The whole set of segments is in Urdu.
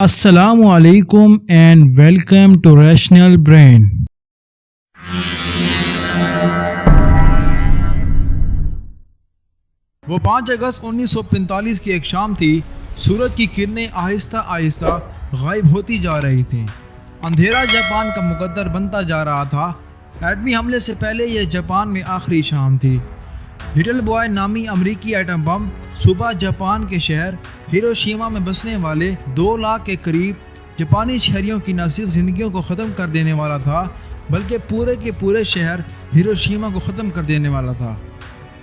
السلام علیکم and welcome to rational brain. وہ 5 اگست 1945 کی ایک شام تھی۔ سورج کی کرنیں آہستہ آہستہ غائب ہوتی جا رہی تھیں۔ اندھیرا جاپان کا مقدر بنتا جا رہا تھا۔ ایٹمی حملے سے پہلے یہ جاپان میں آخری شام تھی۔ لٹل بوائے نامی امریکی ایٹم بم صوبہ جاپان کے شہر ہیروشیما میں بسنے والے 2 لاکھ کے قریب جاپانی شہریوں کی نہ صرف زندگیوں کو ختم کر دینے والا تھا بلکہ پورے کے پورے شہر ہیروشیما کو ختم کر دینے والا تھا۔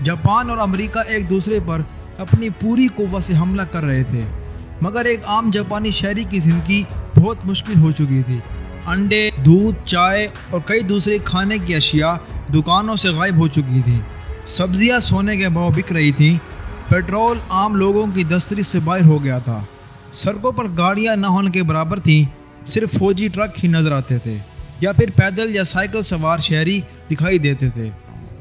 جاپان اور امریکہ ایک دوسرے پر اپنی پوری قوت سے حملہ کر رہے تھے، مگر ایک عام جاپانی شہری کی زندگی بہت مشکل ہو چکی تھی۔ انڈے، دودھ، چائے اور کئی دوسرے کھانے کی اشیاء دکانوں سے غائب ہو چکی تھیں۔ سبزیاں سونے کے بھاؤ بک رہی تھیں۔ پیٹرول عام لوگوں کی دسترس سے باہر ہو گیا تھا۔ سڑکوں پر گاڑیاں نہ ہونے کے برابر تھیں، صرف فوجی ٹرک ہی نظر آتے تھے یا پھر پیدل یا سائیکل سوار شہری دکھائی دیتے تھے۔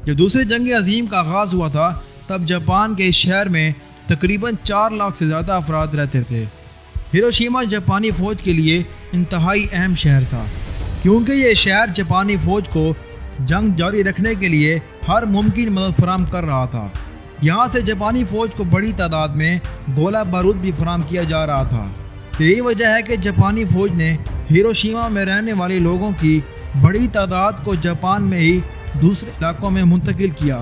جب دوسری جنگ عظیم کا آغاز ہوا تھا تب جاپان کے اس شہر میں تقریباً 4 لاکھ سے زیادہ افراد رہتے تھے۔ ہیروشیما جاپانی فوج کے لیے انتہائی اہم شہر تھا، کیونکہ یہ شہر جاپانی فوج کو جنگ جاری رکھنے کے لیے ہر ممکن مدد فراہم کر رہا تھا۔ یہاں سے جاپانی فوج کو بڑی تعداد میں گولہ بارود بھی فراہم کیا جا رہا تھا۔ یہی وجہ ہے کہ جاپانی فوج نے ہیروشیما میں رہنے والے لوگوں کی بڑی تعداد کو جاپان میں ہی دوسرے علاقوں میں منتقل کیا،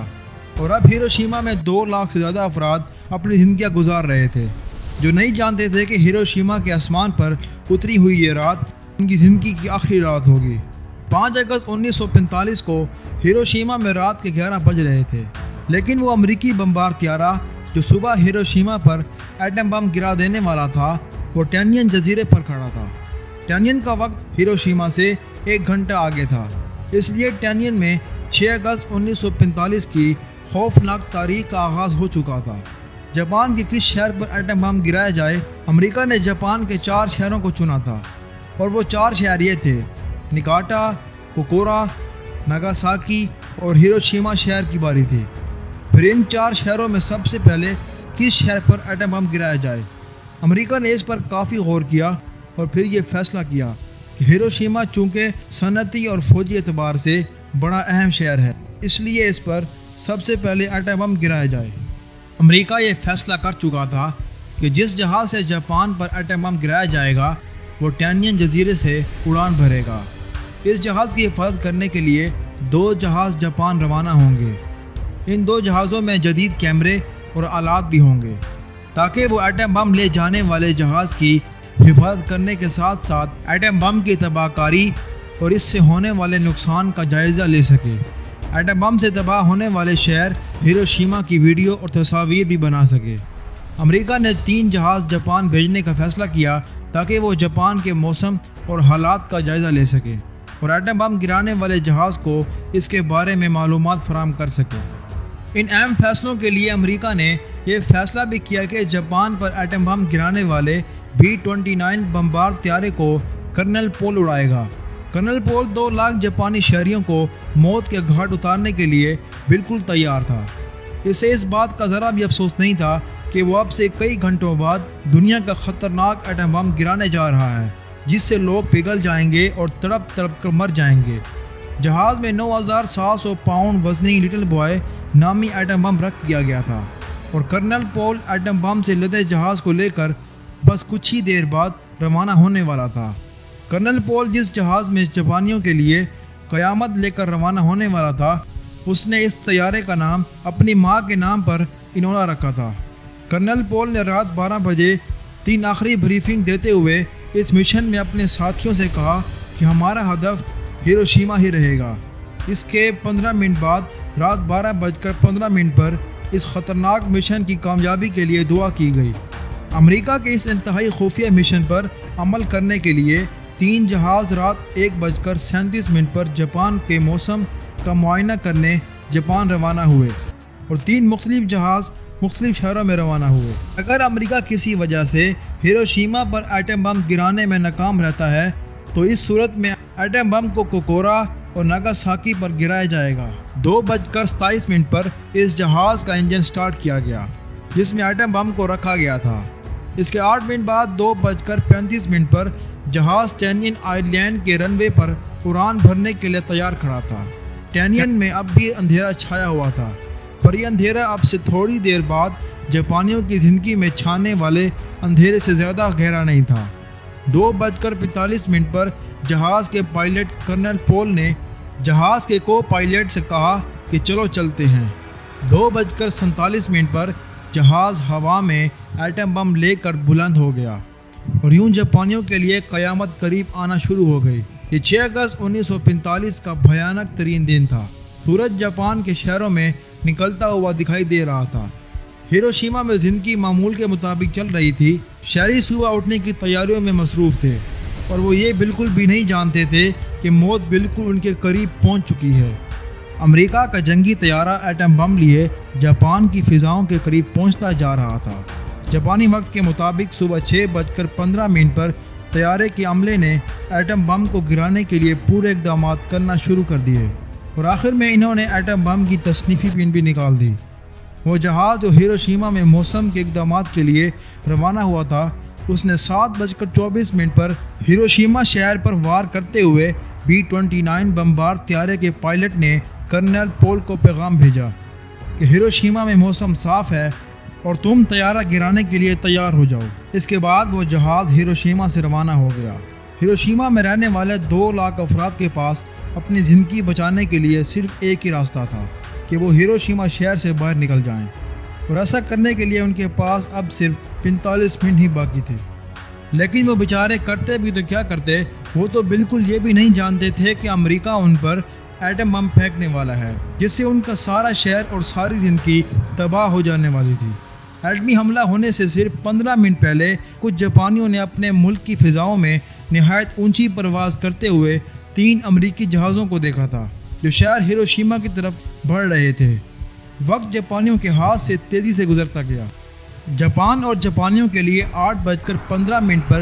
اور اب ہیروشیما میں 2 لاکھ سے زیادہ افراد اپنی زندگیاں گزار رہے تھے، جو نہیں جانتے تھے کہ ہیروشیما کے آسمان پر اتری ہوئی یہ رات ان کی زندگی کی آخری رات ہوگی۔ 5 اگست 1945 کو ہیروشیما میں رات کے 11 بج رہے تھے، لیکن وہ امریکی بمبار طیارہ جو صبح ہیروشیما پر ایٹم بم گرا دینے والا تھا وہ ٹینین جزیرے پر کھڑا تھا۔ ٹینین کا وقت ہیروشیما سے 1 گھنٹہ آگے تھا، اس لیے ٹینین میں 6 اگست 1945 کی خوفناک تاریخ کا آغاز ہو چکا تھا۔ جاپان کے کس شہر پر ایٹم بم گرایا جائے؟ امریکہ نے جاپان کے 4 شہروں کو چنا تھا، اور وہ 4 شہر یہ تھے: نکاٹا، کوکورا، ناگاساکی اور ہیروشیما شہر کی باری تھی۔ پھر ان 4 شہروں میں سب سے پہلے کس شہر پر ایٹم بم گرایا جائے؟ امریکہ نے اس پر کافی غور کیا اور پھر یہ فیصلہ کیا کہ ہیروشیما چونکہ صنعتی اور فوجی اعتبار سے بڑا اہم شہر ہے، اس لیے اس پر سب سے پہلے ایٹم بم گرایا جائے۔ امریکہ یہ فیصلہ کر چکا تھا کہ جس جہاز سے جاپان پر ایٹم بم گرایا جائے گا وہ ٹینین جزیرے سے اڑان بھرے گا۔ اس جہاز کی حفاظت کرنے کے لیے 2 جہاز جاپان روانہ ہوں گے۔ ان 2 جہازوں میں جدید کیمرے اور آلات بھی ہوں گے تاکہ وہ ایٹم بم لے جانے والے جہاز کی حفاظت کرنے کے ساتھ ساتھ ایٹم بم کی تباہ کاری اور اس سے ہونے والے نقصان کا جائزہ لے سکے۔ ایٹم بم سے تباہ ہونے والے شہر ہیروشیما کی ویڈیو اور تصاویر بھی بنا سکے۔ امریکہ نے 3 جہاز جاپان بھیجنے کا فیصلہ کیا تاکہ وہ جاپان کے موسم اور حالات کا جائزہ لے سکے اور ایٹم بم گرانے والے جہاز کو اس کے بارے میں معلومات فراہم کر سکے۔ ان اہم فیصلوں کے لیے امریکہ نے یہ فیصلہ بھی کیا کہ جاپان پر ایٹم بم گرانے والے B-29 بمبار طیارے کو کرنل پول اڑائے گا۔ کرنل پول 2 لاکھ جاپانی شہریوں کو موت کے گھاٹ اتارنے کے لیے بالکل تیار تھا۔ اسے اس بات کا ذرا بھی افسوس نہیں تھا کہ وہ اب سے کئی گھنٹوں بعد دنیا کا خطرناک ایٹم بم گرانے جا رہا ہے جس سے لوگ پگھل جائیں گے اور تڑپ تڑپ کر مر جائیں گے۔ جہاز میں 9700 پاؤنڈ وزنی لٹل بوائے نامی ایٹم بم رکھ دیا گیا تھا، اور کرنل پول ایٹم بم سے لدے جہاز کو لے کر بس کچھ ہی دیر بعد روانہ ہونے والا تھا۔ کرنل پول جس جہاز میں جاپانیوں کے لیے قیامت لے کر روانہ ہونے والا تھا، اس نے اس طیارے کا نام اپنی ماں کے نام پر انولا رکھا تھا۔ کرنل پول نے رات 12 بجے 3 آخری بریفنگ دیتے ہوئے اس مشن میں اپنے ساتھیوں سے کہا کہ ہمارا ہدف ہیروشیما ہی رہے گا۔ اس کے 15 منٹ بعد رات 12:15 پر اس خطرناک مشن کی کامیابی کے لیے دعا کی گئی۔ امریکہ کے اس انتہائی خفیہ مشن پر عمل کرنے کے لیے 3 جہاز رات 1:37 پر جاپان کے موسم کا معائنہ کرنے جاپان روانہ ہوئے، اور 3 مختلف جہاز مختلف شہروں میں روانہ ہوئے۔ اگر امریکہ کسی وجہ سے ہیروشیما پر ایٹم بم گرانے میں ناکام رہتا ہے تو اس صورت میں ایٹم بم کو کوکورا اور ناگاساکی پر گرایا جائے گا۔ 2:27 پر اس جہاز کا انجن سٹارٹ کیا گیا جس میں ایٹم بم کو رکھا گیا تھا۔ اس کے 8 منٹ بعد 2:35 پر جہاز ٹینین آئل لینڈ کے رن وے پر اڑان بھرنے کے لیے تیار کھڑا تھا۔ ٹینین میں اب بھی اندھیرا چھایا ہوا تھا، پر یہ اندھیرا اب سے تھوڑی دیر بعد جاپانیوں کی زندگی میں چھانے والے اندھیرے سے زیادہ گہرا نہیں تھا۔ 2:45 پر جہاز کے پائلٹ کرنل پول نے جہاز کے کو پائلٹ سے کہا کہ چلو چلتے ہیں۔ 2:47 پر جہاز ہوا میں ایٹم بم لے کر بلند ہو گیا اور یوں جاپانیوں کے لیے قیامت قریب آنا شروع ہو گئی۔ یہ 6 اگست 1945 کا بھیانک ترین دن تھا۔ سورج جاپان کے شہروں میں نکلتا ہوا دکھائی دے رہا تھا۔ ہیروشیما میں زندگی معمول کے مطابق چل رہی تھی۔ شہری صبح اٹھنے کی تیاریوں میں مصروف تھے اور وہ یہ بالکل بھی نہیں جانتے تھے کہ موت بالکل ان کے قریب پہنچ چکی ہے۔ امریکہ کا جنگی طیارہ ایٹم بم لیے جاپان کی فضاؤں کے قریب پہنچتا جا رہا تھا۔ جاپانی وقت کے مطابق صبح 6:15 پر طیارے کے عملے نے ایٹم بم کو گرانے کے لیے پورے اقدامات کرنا شروع کر دیے اور آخر میں انہوں نے ایٹم بم کی تصنیفی پن بھی نکال دی۔ وہ جہاز جو ہیروشیما میں موسم کے اقدامات کے لیے روانہ ہوا تھا، اس نے 7:24 پر ہیروشیما شہر پر وار کرتے ہوئے B-29 بمبار طیارے کے پائلٹ نے کرنل پول کو پیغام بھیجا کہ ہیروشیما میں موسم صاف ہے اور تم طیارہ گرانے کے لیے تیار ہو جاؤ۔ اس کے بعد وہ جہاز ہیروشیما سے روانہ ہو گیا۔ ہیروشیما میں رہنے والے 2 لاکھ افراد کے پاس اپنی زندگی بچانے کے لیے صرف ایک ہی راستہ تھا کہ وہ ہیروشیما شہر سے باہر نکل جائیں، اور ایسا کرنے کے لیے ان کے پاس اب صرف 45 منٹ ہی باقی تھے۔ لیکن وہ بیچارے کرتے بھی تو کیا کرتے، وہ تو بالکل یہ بھی نہیں جانتے تھے کہ امریکہ ان پر ایٹم بم پھینکنے والا ہے جس سے ان کا سارا شہر اور ساری زندگی تباہ ہو جانے والی تھی۔ ایٹمی حملہ ہونے سے صرف 15 منٹ پہلے کچھ جاپانیوں نے اپنے ملک کی فضاؤں میں نہایت اونچی پرواز کرتے ہوئے 3 امریکی جہازوں کو دیکھا تھا جو شہر ہیروشیما کی طرف بڑھ رہے تھے۔ وقت جاپانیوں کے ہاتھ سے تیزی سے گزرتا گیا۔ جاپان اور جاپانیوں کے لیے 8:15 پر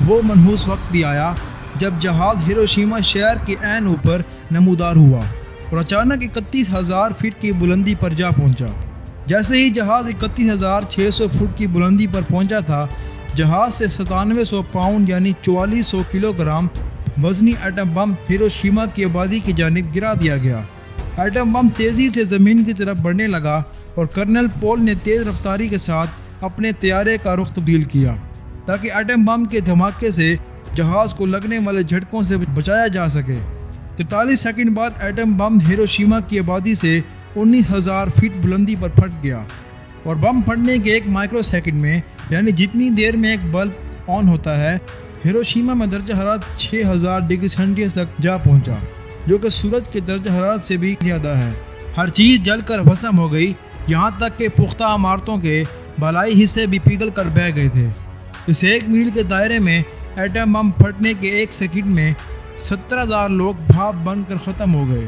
وہ منحوس وقت بھی آیا جب جہاز ہیروشیما شہر کے عین اوپر نمودار ہوا اور اچانک 31,000 فٹ کی بلندی پر جا پہنچا۔ جیسے ہی جہاز 31,600 فٹ کی بلندی پر پہنچا تھا، جہاز سے 9700 پاؤنڈ یعنی 4400 kilo gram وزنی atom bomb Hiroshima کی آبادی کی جانب گرا دیا گیا۔ ایٹم بم تیزی سے زمین کی طرف بڑھنے لگا اور کرنل پول نے تیز رفتاری کے ساتھ اپنے طیارے کا رخ تبدیل کیا تاکہ ایٹم بم کے دھماکے سے جہاز کو لگنے والے جھٹکوں سے بچایا جا سکے۔ 43 سیکنڈ بعد ایٹم بم ہیروشیما کی آبادی سے 19,000 فٹ بلندی پر پھٹ گیا اور بم پھٹنے کے 1 مائکرو سیکنڈ میں یعنی جتنی دیر میں ایک بلب آن ہوتا ہے، ہیروشیما میں درجہ حرارت 6,000 ڈگری سینٹی گریڈ تک جا پہنچا، جو کہ سورج کے درجہ حرارت سے بھی زیادہ ہے۔ ہر چیز جل کر بھسم ہو گئی، یہاں تک کہ پختہ عمارتوں کے بالائی حصے بھی پگھل کر بہہ گئے تھے۔ اس 1 میل کے دائرے میں ایٹم بم پھٹنے کے 1 سیکنڈ میں 17,000 لوگ بھاپ بن کر ختم ہو گئے۔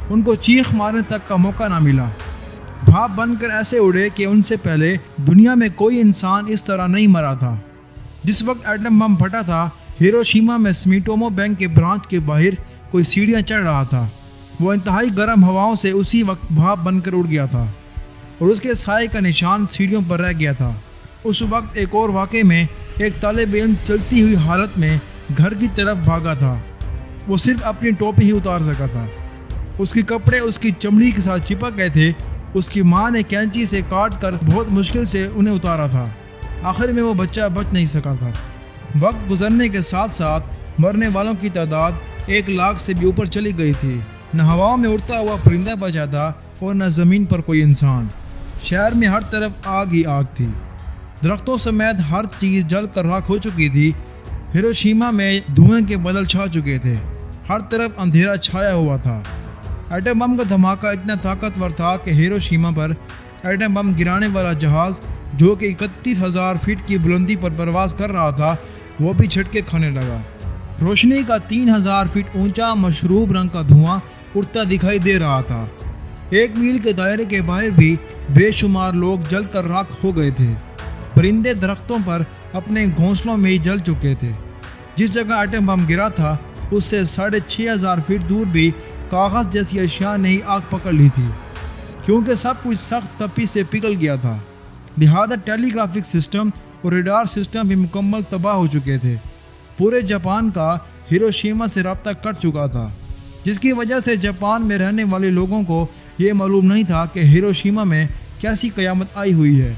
ان کو چیخ مارنے تک کا موقع نہ ملا۔ بھاپ بن کر ایسے اڑے کہ ان سے پہلے دنیا میں کوئی انسان اس طرح نہیں مرا تھا۔ جس وقت ایٹم بم پھٹا تھا، ہیروشیما میں سمیٹومو بینک کے برانچ کے باہر کوئی سیڑھیاں چڑھ رہا تھا۔ وہ انتہائی گرم ہواؤں سے اسی وقت بھاپ بن کر اڑ گیا تھا اور اس کے سائے کا نشان سیڑھیوں پر رہ گیا تھا۔ اس وقت ایک اور واقعے میں ایک طالب علم چلتی ہوئی حالت میں گھر کی طرف بھاگا تھا۔ وہ صرف اپنی ٹوپی ہی اتار سکا تھا۔ اس کے کپڑے اس کی چمڑی کے ساتھ چپک گئے تھے۔ اس کی ماں نے کینچی سے کاٹ کر بہت مشکل سے انہیں اتارا تھا۔ آخر میں وہ بچہ بچ نہیں سکا تھا۔ وقت گزرنے کے ساتھ ساتھ مرنے والوں کی تعداد 1 لاکھ سے بھی اوپر چلی گئی تھی۔ نہ ہواؤں میں اڑتا ہوا پرندہ بچا تھا اور نہ زمین پر کوئی انسان۔ شہر میں ہر طرف آگ ہی آگ تھی۔ درختوں سمیت ہر چیز جل کر راکھ ہو چکی تھی۔ ہیروشیما میں دھوئیں کے بادل چھا چکے تھے۔ ہر طرف اندھیرا چھایا ہوا تھا۔ ایٹم بم کا دھماکہ اتنا طاقتور تھا کہ ہیروشیما پر ایٹم بم گرانے والا جہاز جو کہ 31,000 فٹ کی بلندی پر پرواز کر رہا تھا، وہ بھی جھٹکے کھانے لگا۔ روشنی کا 3,000 فٹ اونچا مشروب رنگ کا دھواں اڑتا دکھائی دے رہا تھا۔ 1 میل کے دائرے کے باہر بھی بے شمار لوگ جل کر راکھ ہو گئے تھے۔ پرندے درختوں پر اپنے گھونسلوں میں ہی جل چکے تھے۔ جس جگہ ایٹم بم گرا تھا اس سے 6,500 فٹ دور بھی کاغذ جیسی اشیاء نے ہی آگ پکڑ لی تھی، کیونکہ سب کچھ سخت تپی سے پگھل گیا تھا۔ لہذا ٹیلی گرافک سسٹم اور ریڈار سسٹم بھی مکمل تباہ ہو چکے تھے۔ پورے جاپان کا ہیروشیما سے رابطہ کٹ چکا تھا، جس کی وجہ سے جاپان میں رہنے والے لوگوں کو یہ معلوم نہیں تھا کہ ہیروشیما میں کیسی قیامت آئی ہوئی ہے۔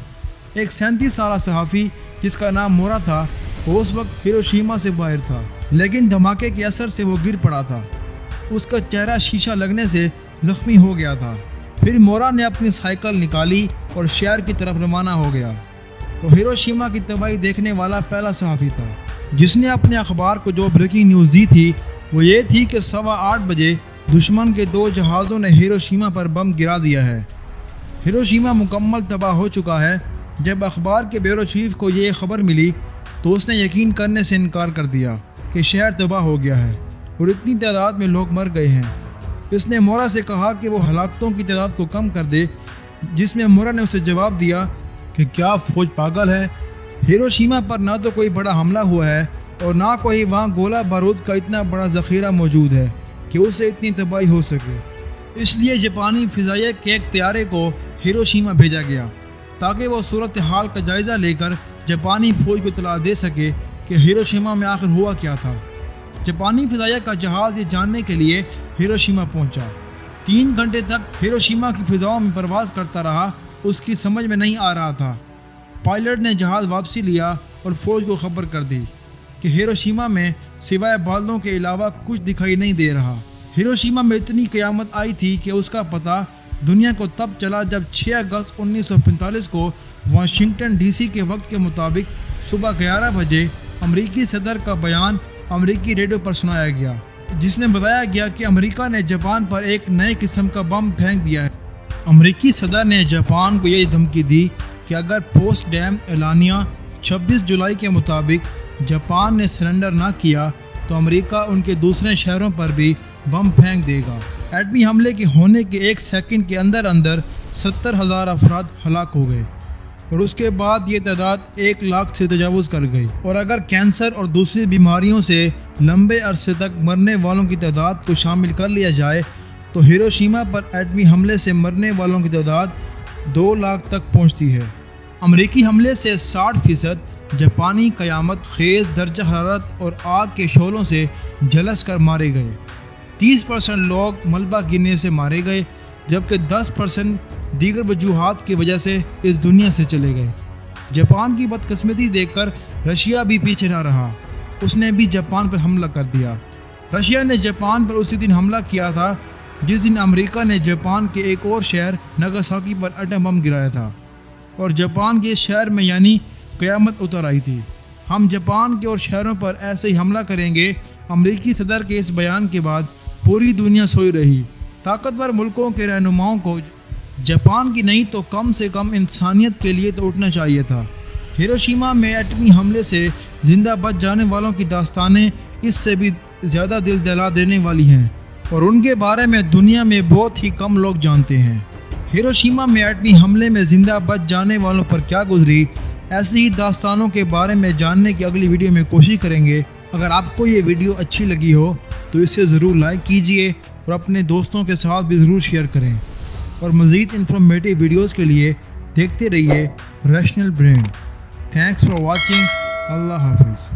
ایک 37 سالہ صحافی جس کا نام مورا تھا، وہ اس وقت ہیروشیما سے باہر تھا، لیکن دھماکے کے اثر سے وہ گر پڑا تھا۔ اس کا چہرہ شیشہ لگنے سے زخمی ہو گیا تھا۔ پھر مورا نے اپنی سائیکل نکالی اور شہر کی طرف روانہ ہو گیا۔ وہ ہیروشیما کی تباہی دیکھنے والا پہلا صحافی تھا جس نے اپنے اخبار کو جو بریکنگ نیوز دی تھی وہ یہ تھی کہ 8:15 بجے دشمن کے 2 جہازوں نے ہیروشیما پر بم گرا دیا ہے۔ ہیروشیما مکمل تباہ ہو چکا ہے۔ جب اخبار کے بیورو چیف کو یہ خبر ملی تو اس نے یقین کرنے سے انکار کر دیا کہ شہر تباہ ہو گیا ہے اور اتنی تعداد میں لوگ مر گئے ہیں۔ اس نے مورا سے کہا کہ وہ ہلاکتوں کی تعداد کو کم کر دے، جس میں مورا نے اسے جواب دیا کہ کیا فوج پاگل ہے؟ ہیروشیما پر نہ تو کوئی بڑا حملہ ہوا ہے اور نہ کوئی وہاں گولہ بارود کا اتنا بڑا ذخیرہ موجود ہے کہ اس سے اتنی تباہی ہو سکے۔ اس لیے جاپانی فضائیہ کے ایک طیارے کو ہیروشیما بھیجا گیا تاکہ وہ صورتحال کا جائزہ لے کر جاپانی فوج کو اطلاع دے سکے کہ ہیروشیما میں آخر ہوا کیا تھا۔ جاپانی فضائیہ کا جہاز یہ جاننے کے لیے ہیروشیما پہنچا۔ 3 گھنٹے تک ہیروشیما کی فضاؤں میں پرواز کرتا رہا۔ اس کی سمجھ میں نہیں آ رہا تھا۔ پائلٹ نے جہاز واپسی لیا اور فوج کو خبر کر دی کہ ہیروشیما میں سوائے بادلوں کے علاوہ کچھ دکھائی نہیں دے رہا۔ ہیروشیما میں اتنی قیامت آئی تھی کہ اس کا پتہ دنیا کو تب چلا جب 6 اگست 1945 کو واشنگٹن ڈی سی کے وقت کے مطابق صبح 11 بجے امریکی صدر کا بیان امریکی ریڈیو پر سنایا گیا، جس میں بتایا گیا کہ امریکہ نے جاپان پر ایک نئے قسم کا بم پھینک دیا ہے۔ امریکی صدر نے جاپان کو یہ دھمکی دی کہ اگر پوسٹ ڈیم اعلانیہ 26 جولائی کے مطابق جاپان نے سرنڈر نہ کیا تو امریکہ ان کے دوسرے شہروں پر بھی بم پھینک دے گا۔ ایٹمی حملے کے ہونے کے 1 سیکنڈ کے اندر 70,000 افراد ہلاک ہو گئے اور اس کے بعد یہ تعداد 1 لاکھ سے تجاوز کر گئی۔ اور اگر کینسر اور دوسری بیماریوں سے لمبے عرصے تک مرنے والوں کی تعداد کو شامل کر لیا جائے تو ہیروشیما پر ایٹمی حملے سے مرنے والوں کی تعداد 2 لاکھ تک پہنچتی ہے۔ امریکی حملے سے 60% جاپانی قیامت خیز درجہ حرارت اور آگ کے شعلوں سے جھلس کر مارے گئے۔ 30% لوگ ملبہ گرنے سے مارے گئے، جبکہ 10% دیگر وجوہات کی وجہ سے اس دنیا سے چلے گئے۔ جاپان کی بدقسمتی دیکھ کر رشیا بھی پیچھے نہ رہا، اس نے بھی جاپان پر حملہ کر دیا۔ رشیا نے جاپان پر اسی دن حملہ کیا تھا جس دن امریکہ نے جاپان کے ایک اور شہر ناگاساکی پر ایٹم بم گرایا تھا، اور جاپان کے شہر میں یعنی قیامت اتر آئی تھی۔ ہم جاپان کے اور شہروں پر ایسے ہی حملہ کریں گے۔ امریکی صدر کے اس بیان کے بعد پوری دنیا سوئی رہی۔ طاقتور ملکوں کے رہنماؤں کو جاپان کی نہیں تو کم سے کم انسانیت کے لیے تو اٹھنا چاہیے تھا۔ ہیروشیما میں ایٹمی حملے سے زندہ بچ جانے والوں کی داستانیں اس سے بھی زیادہ دل دہلا دینے والی ہیں، اور ان کے بارے میں دنیا میں بہت ہی کم لوگ جانتے ہیں۔ ہیروشیما میں ایٹمی حملے میں زندہ بچ جانے والوں پر کیا گزری، ایسی ہی داستانوں کے بارے میں جاننے کی اگلی ویڈیو میں کوشش کریں گے۔ اگر آپ کو یہ ویڈیو اچھی لگی ہو تو اسے ضرور لائک کیجئے اور اپنے دوستوں کے ساتھ بھی ضرور شیئر کریں، اور مزید انفارمیٹیو ویڈیوز کے لیے دیکھتے رہیے rational brain. Thanks for watching. اللہ حافظ۔